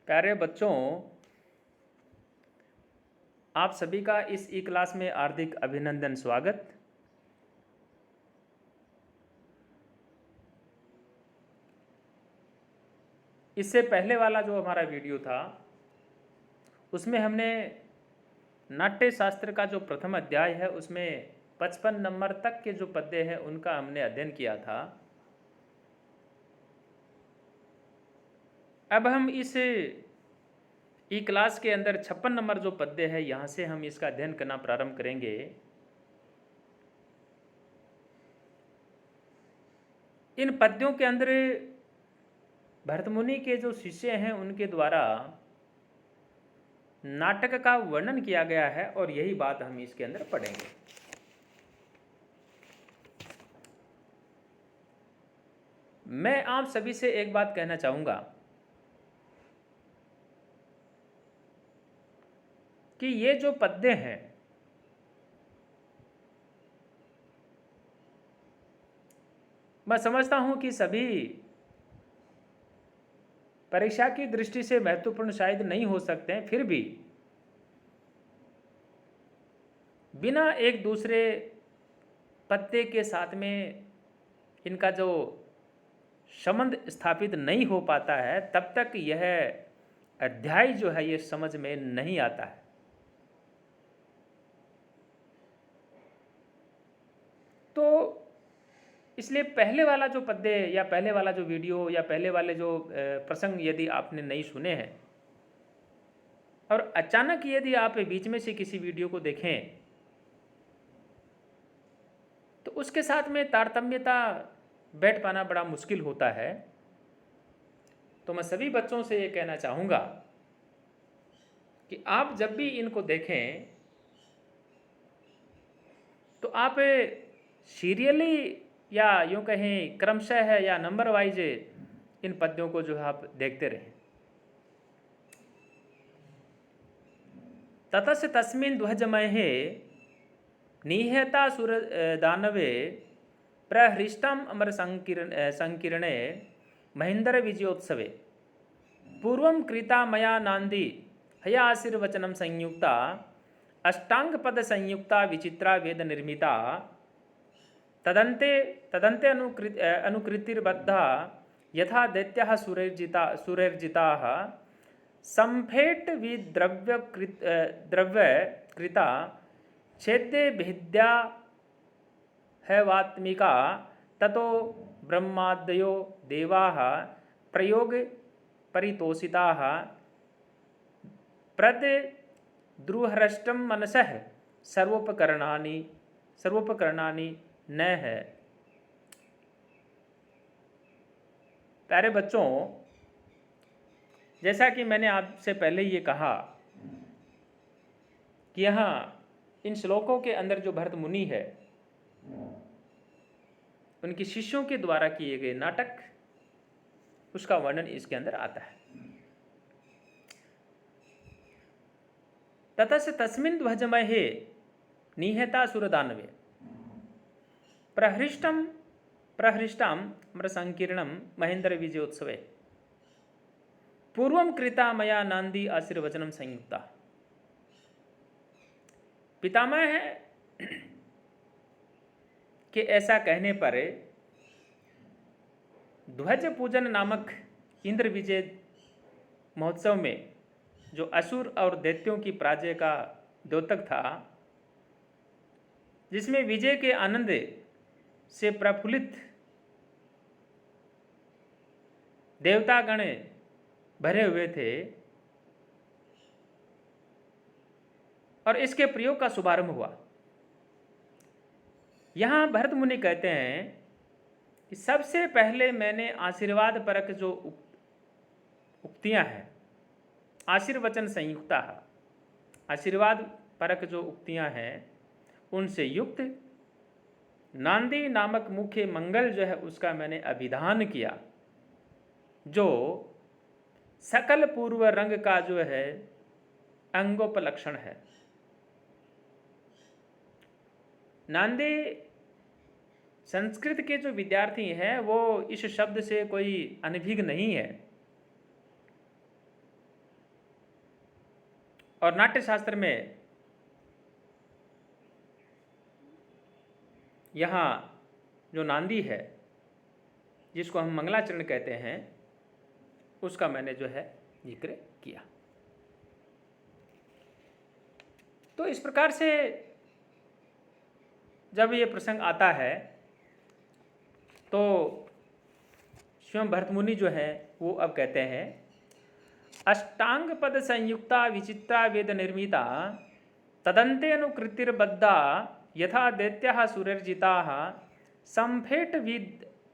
प्यारे बच्चों, आप सभी का इस ई क्लास में हार्दिक अभिनंदन स्वागत। इससे पहले वाला जो हमारा वीडियो था उसमें हमने नाट्य शास्त्र का जो प्रथम अध्याय है उसमें 55 नंबर तक के जो पद्य हैं उनका हमने अध्ययन किया था। अब हम इस ई क्लास के अंदर 56 नंबर जो पद्य है यहाँ से हम इसका अध्ययन करना प्रारंभ करेंगे। इन पद्यों के अंदर भरतमुनि के जो शिष्य हैं उनके द्वारा नाटक का वर्णन किया गया है और यही बात हम इसके अंदर पढ़ेंगे। मैं आप सभी से एक बात कहना चाहूंगा कि ये जो पद्य हैं मैं समझता हूं कि सभी परीक्षा की दृष्टि से महत्वपूर्ण शायद नहीं हो सकते हैं, फिर भी बिना एक दूसरे पत्ते के साथ में इनका जो संबंध स्थापित नहीं हो पाता है तब तक यह अध्याय जो है ये समझ में नहीं आता है। तो इसलिए पहले वाला जो पद्य या पहले वाला जो वीडियो या पहले वाले जो प्रसंग यदि आपने नहीं सुने हैं और अचानक यदि आप बीच में से किसी वीडियो को देखें तो उसके साथ में तारतम्यता बैठ पाना बड़ा मुश्किल होता है। तो मैं सभी बच्चों से ये कहना चाहूँगा कि आप जब भी इनको देखें तो आप सीरियली या यूँ कहें क्रमशः है या नंबर वाइज इन पद्यों को जो है आप देखते रहें। ततस्य तस्मिन् ध्वजमहे निहतासुर दानवे प्रहृष्टम अमर संकीर्णे महेंद्र विजयोत्सवे पूर्वं कृता मया नांदी हयाशीर्वचनम संयुक्ता अष्टांग पद संयुक्ता विचित्रा वेद निर्मिता तदन्ते अनुकृतिर्बद्धा यथा दैत्याः सुरैर्जिताः संफेट द्रव्य कृता छेद्ये भेद्या हैवात्मिका ततो ब्रह्मादयो देवाः प्रयोग परितोषिताः प्रद द्रुहृष्टम मनसः सर्वोपकरणानि न है। प्यारे बच्चों, जैसा कि मैंने आपसे पहले ये कहा कि यहाँ इन श्लोकों के अंदर जो भरत मुनि है उनके शिष्यों के द्वारा किए गए नाटक उसका वर्णन इसके अंदर आता है। ततस्य तस्मिन् ध्वजमहे निहतासुरदानवे प्रहृष्टाम अमरसंकीर्णम महेंद्र विजयोत्सवे पूर्वं कृता मया नांदी आशीर्वचनम संयुक्ता। पितामह है कि ऐसा कहने पर ध्वज पूजन नामक इंद्र विजय महोत्सव में जो असुर और दैत्यों की पराजय का द्योतक था, जिसमें विजय के आनंद से प्रफुल्लित देवतागण भरे हुए थे और इसके प्रयोग का शुभारंभ हुआ। यहाँ भरत मुनि कहते हैं कि सबसे पहले मैंने आशीर्वाद परक जो उक्तियाँ हैं, आशीर्वचन संयुक्ता, आशीर्वाद परक जो उक्तियाँ हैं उनसे युक्त नांदी नामक मुख्य मंगल जो है उसका मैंने अभिधान किया, जो सकल पूर्व रंग का जो है अंगोपलक्षण है। नांदी संस्कृत के जो विद्यार्थी हैं वो इस शब्द से कोई अनभिज्ञ नहीं है। और नाट्यशास्त्र में यहाँ जो नांदी है, जिसको हम मंगलाचरण कहते हैं, उसका मैंने जो है जिक्र किया। तो इस प्रकार से जब ये प्रसंग आता है तो स्वयं भरतमुनि जो है वो अब कहते हैं, अष्टांग पद संयुक्ता विचित्रा वेद निर्मिता तदंतेनुकृतिर्बद्धा यथा दैत्याः सुरर्जिताः संफेट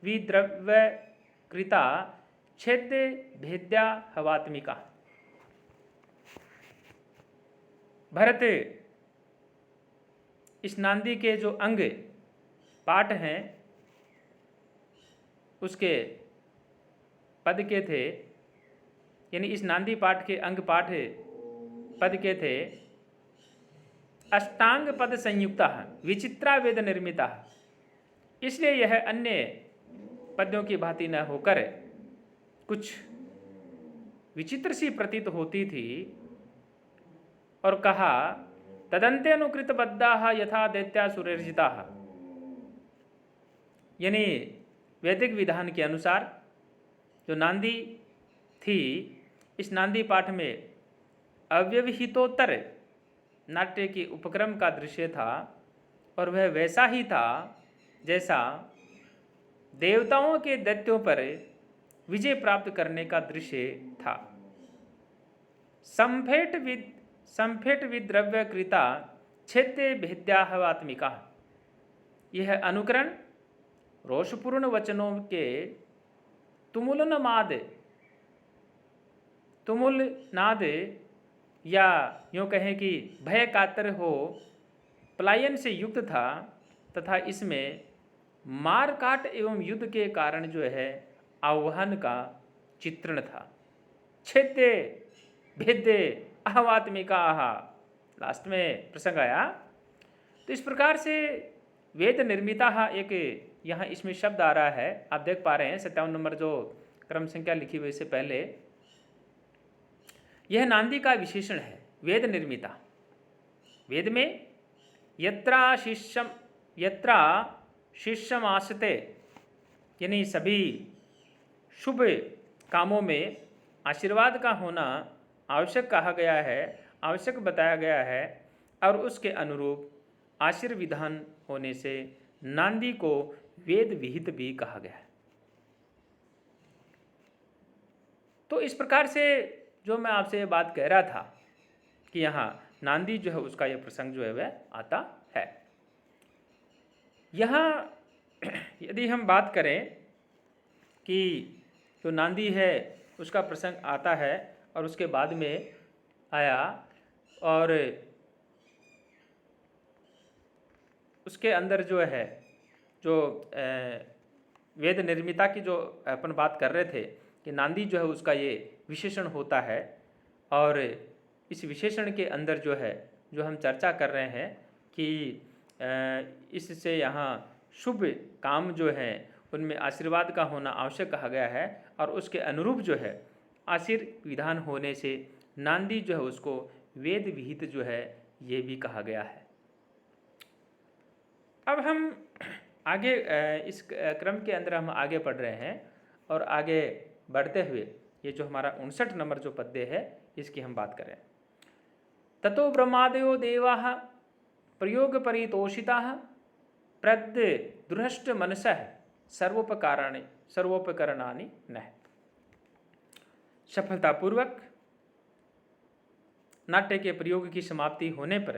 विद्रव्यकृता छेदे भेद्या हवात्मिका। भरत इस नांदी के जो अंग पाठ हैं उसके पद के थे, यानी इस नांदी पाठ के अंग पाठ पद के थे, अष्टांग पद संयुक्ता विचित्रा वेद निर्मिता, इसलिए यह अन्य पद्यों की भांति न होकर कुछ विचित्र सी प्रतीत होती थी। और कहा, तदंते अनुकृत बद्धा यथा दैत्या सुरर्जिता, यानी वैदिक विधान के अनुसार जो नांदी थी, इस नांदी पाठ में अव्यवहितोत्तर नाट्य के उपक्रम का दृश्य था, और वह वैसा ही था जैसा देवताओं के दैत्यों पर विजय प्राप्त करने का दृश्य था। संफेट विद्रव्य कृता छेदे भेद्या हवात्मिका, यह अनुकरण रोषपूर्ण वचनों के तुमुल नाद या यूँ कहें कि भय कातर हो पलायन से युक्त था, तथा इसमें मार काट एवं युद्ध के कारण जो है आह्वान का चित्रण था। छेदे भेदे अहवात्मिका, लास्ट में प्रसंग आया। तो इस प्रकार से वेद निर्मिता एक यहाँ इसमें शब्द आ रहा है, आप देख पा रहे हैं 57 नंबर जो क्रम संख्या लिखी हुई से पहले, यह नांदी का विशेषण है, वेद निर्मिता। वेद में यत्रा शिष्यम आश्रिते, यानी सभी शुभ कामों में आशीर्वाद का होना आवश्यक कहा गया है, आवश्यक बताया गया है, और उसके अनुरूप आशीर्विधान होने से नांदी को वेद विहित भी कहा गया है। तो इस प्रकार से जो मैं आपसे ये बात कह रहा था कि यहाँ नांदी जो है उसका यह प्रसंग जो है वह आता है। यहाँ यदि हम बात करें कि जो नांदी है उसका प्रसंग आता है और उसके बाद में आया, और उसके अंदर जो है जो वेद निर्मिता की जो अपन बात कर रहे थे कि नांदी जो है उसका ये विशेषण होता है, और इस विशेषण के अंदर जो है जो हम चर्चा कर रहे हैं कि इससे यहाँ शुभ काम जो है उनमें आशीर्वाद का होना आवश्यक कहा गया है, और उसके अनुरूप जो है आशीर्विधान होने से नांदी जो है उसको वेद विहित जो है ये भी कहा गया है। अब हम आगे इस क्रम के अंदर हम आगे बढ़ रहे हैं, और आगे बढ़ते हुए ये जो हमारा 59 नंबर जो पद्य है इसकी हम बात करें। ततो ब्रह्मादयो देवाः प्रयोग परितोषिताः प्रद्य दुरष्ट मनसः सर्वोपकरणानि नः। सफलतापूर्वक नाट्य के प्रयोग की समाप्ति होने पर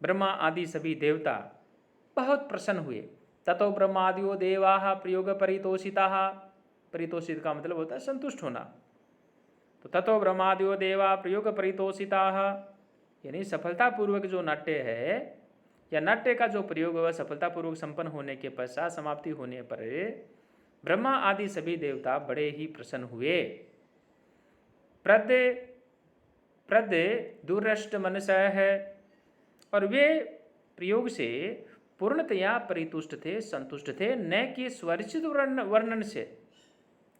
ब्रह्मा आदि सभी देवता बहुत प्रसन्न हुए। ततो ब्रह्मादियो देवाः प्रयोग परितोषिताः, परितोषित का मतलब होता है संतुष्ट होना। तो ततो ब्रह्मादियो देवा प्रयोग परितोषिताः, यानी सफलतापूर्वक जो नाट्य है या नाट्य का जो प्रयोग वह सफलतापूर्वक संपन्न होने के पश्चात समाप्ति होने पर ब्रह्मा आदि सभी देवता बड़े ही प्रसन्न हुए। प्रद्य दुरष्ट मनसः है, और वे प्रयोग से पूर्णतया परितुष्ट थे, संतुष्ट थे, न कि स्वरचित वर्णन से।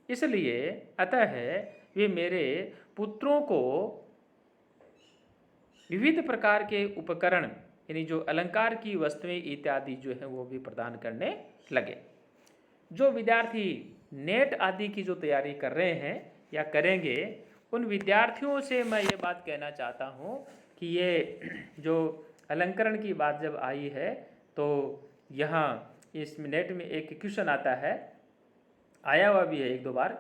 इसलिए अतः वे मेरे पुत्रों को विविध प्रकार के उपकरण यानी जो अलंकार की वस्तुएं इत्यादि जो है वो भी प्रदान करने लगे। जो विद्यार्थी नेट आदि की जो तैयारी कर रहे हैं या करेंगे, उन विद्यार्थियों से मैं ये बात कहना चाहता हूँ कि ये जो अलंकरण की बात जब आई है तो यहाँ इस नेट में एक क्वेश्चन आता है, आया हुआ भी है एक दो बार,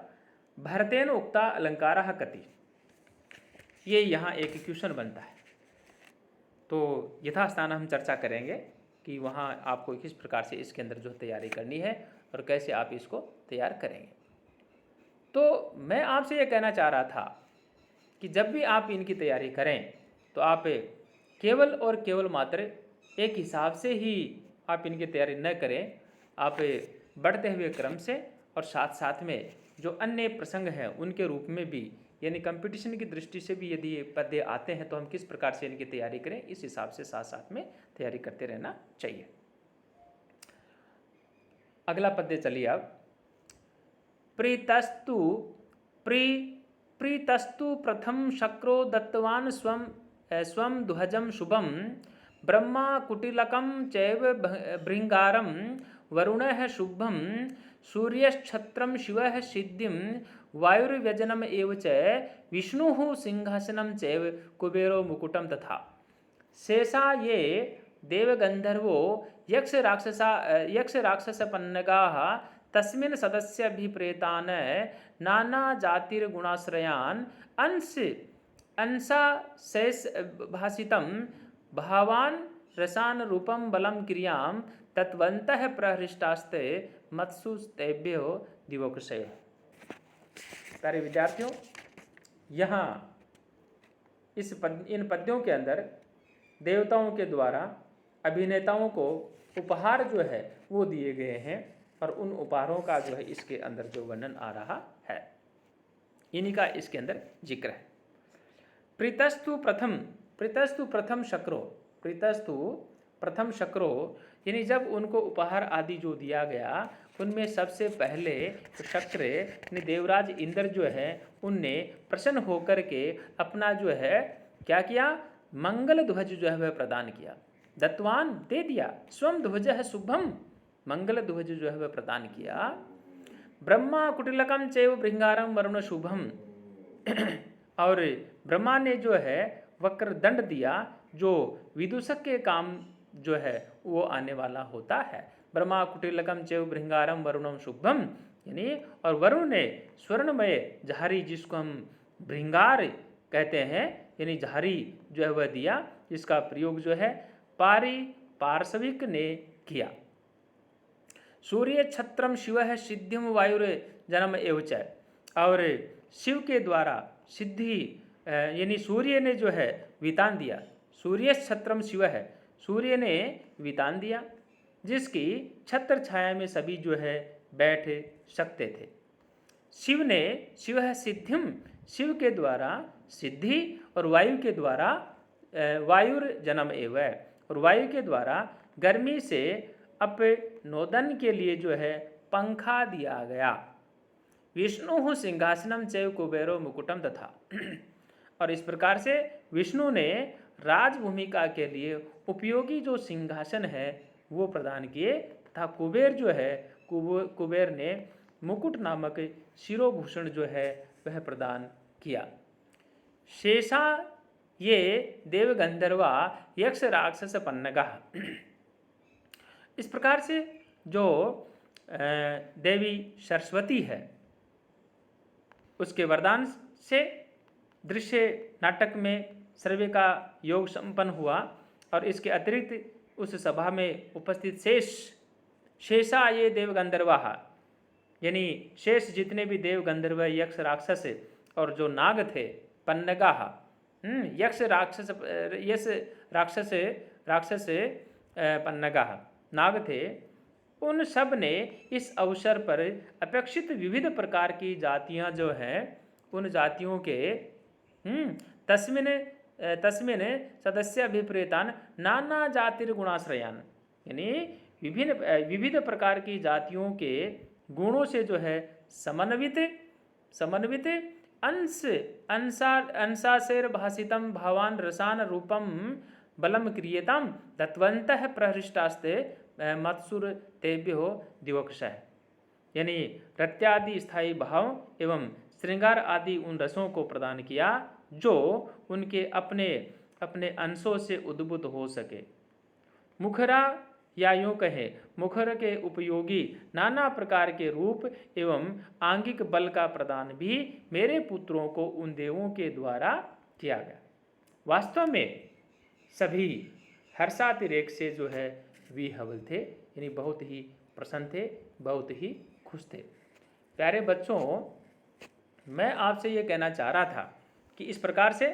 भरतेन उक्ता अलंकारा कति, ये यहाँ एक क्वेश्चन बनता है। तो यथास्थान हम चर्चा करेंगे कि वहाँ आपको किस प्रकार से इसके अंदर जो तैयारी करनी है और कैसे आप इसको तैयार करेंगे। तो मैं आपसे ये कहना चाह रहा था कि जब भी आप इनकी तैयारी करें तो आप केवल और केवल मात्र एक हिसाब से ही आप इनकी तैयारी न करें, आप बढ़ते हुए क्रम से और साथ साथ में जो अन्य प्रसंग हैं उनके रूप में भी, यानी कंपटीशन की दृष्टि से भी यदि ये पद्य आते हैं तो हम किस प्रकार से इनकी तैयारी करें, इस हिसाब से साथ साथ में तैयारी करते रहना चाहिए। अगला पद्य चलिए अब। प्रीतस्तु प्रथम शक्रो दत्तवान स्वम दुहजम शुभम ब्रह्मा कुटिलकम चैव भृंगारम वरुणः शुभम सूर्यश्छत्रम शिवः सिद्धिम वायुर्व्यजनम एव च विष्णुः सिंहासनम चैव कुबेरो मुकुटम तथा। शेषा ये देवगंधर्वो यक्ष राक्षसपन्नगाः तस्मिन् सदस्यभिप्रेतान् नाना जातिर्गुणाश्रयान् अंसा शेष भासितं भावान् रसान् रूपं बलं क्रियां तत्वन्तः प्रहृष्टास्ते मत्सु तेभ्यो दिवोकृषय। प्यारे विद्यार्थियों, यहाँ इन पद्यों के अंदर देवताओं के द्वारा अभिनेताओं को उपहार जो है वो दिए गए हैं और उन उपहारों का जो है इसके अंदर जो वर्णन आ रहा है, इन्हीं का इसके अंदर जिक्र है। प्रीतस्तु प्रथम शक्रो यानी जब उनको उपहार आदि जो दिया गया उनमें सबसे पहले शक्र यानी देवराज इंद्र जो है उनने प्रसन्न होकर के अपना जो है क्या किया, मंगल ध्वज जो है वह प्रदान किया। दत्तवान दे दिया, स्वम ध्वज है शुभम, मंगल ध्वज जो है वह प्रदान किया। ब्रह्मा कुटिलकम चैव भृंगारम वरुण शुभम और ब्रह्मा ने जो है वक्र दंड दिया जो विदूषक के काम जो है वो आने वाला होता है। ब्रह्मा कुटिलकम चैव भृंगारम वरुणम शुभम यानी और वरुण ने स्वर्णमय झारी जिसको हम भृंगार कहते हैं यानी झारी जो है वह दिया, जिसका प्रयोग जो है पार्श्विक ने किया। सूर्य छत्रम शिव है सिद्धिम वायुर जन्म एवच और शिव के द्वारा सिद्धि यानी सूर्य ने जो है वितान दिया। सूर्य छत्रम शिव है, सूर्य ने वितान दिया जिसकी छत्र छाया में सभी जो है बैठ सकते थे। शिव है सिद्धिम, शिव के द्वारा सिद्धि और वायु के द्वारा वायुर जन्म एवं और वायु के द्वारा गर्मी से अपनोदन के लिए जो है पंखा दिया गया। विष्णु सिंहासनम चैव कुबेरो मुकुटम तथा और इस प्रकार से विष्णु ने राजभूमिका के लिए उपयोगी जो सिंहासन है वो प्रदान किए तथा कुबेर जो है कुबेर ने मुकुट नामक शिरोभूषण जो है वह प्रदान किया। शेषा ये देवगंधर्वा यक्ष राक्षस पन्नगा। इस प्रकार से जो देवी सरस्वती है उसके वरदान से दृश्य नाटक में सर्वे का योग संपन्न हुआ और इसके अतिरिक्त उस सभा में उपस्थित शेषा ये देवगंधर्वा यानी शेष जितने भी देव गंधर्व यक्ष राक्षस और जो नाग थे पन्नगा यक्ष राक्षस पन्नगा नाग थे, उन सब ने इस अवसर पर अपेक्षित विविध प्रकार की जातियां जो हैं उन जातियों के तस्मिन सदस्य अभिप्रेतान नाना जातिर्गुणाश्रयान यानी विविध प्रकार की जातियों के गुणों से जो है समन्वित अंश अंशाशेर भाषितम भावान रसान रूपम बलम क्रियताम तत्वंतः प्रहृष्टास्ते मत्सुर तेभ्यो दिवक्षः। यानी रत्यादि स्थायी भाव एवं श्रृंगार आदि उन रसों को प्रदान किया जो उनके अपने अपने अंशों से उद्भूत हो सके। मुखरा या यूँ कहे मुखर के उपयोगी नाना प्रकार के रूप एवं आंगिक बल का प्रदान भी मेरे पुत्रों को उन देवों के द्वारा किया गया। वास्तव में सभी हर्षातिरेक से जो है विह्वल थे, यानी बहुत ही प्रसन्न थे, बहुत ही खुश थे। प्यारे बच्चों, मैं आपसे ये कहना चाह रहा था कि इस प्रकार से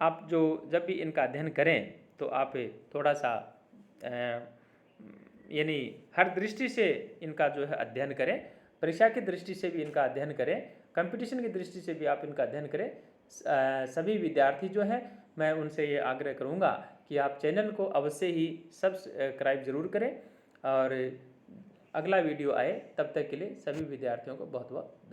आप जो जब भी इनका अध्ययन करें तो आप थोड़ा सा यानी हर दृष्टि से इनका जो है अध्ययन करें, परीक्षा की दृष्टि से भी इनका अध्ययन करें, कंपटीशन की दृष्टि से भी आप इनका अध्ययन करें। सभी विद्यार्थी जो है मैं उनसे ये आग्रह करूँगा कि आप चैनल को अवश्य ही सब्सक्राइब जरूर करें और अगला वीडियो आए तब तक के लिए सभी विद्यार्थियों को बहुत बहुत धन्यवाद।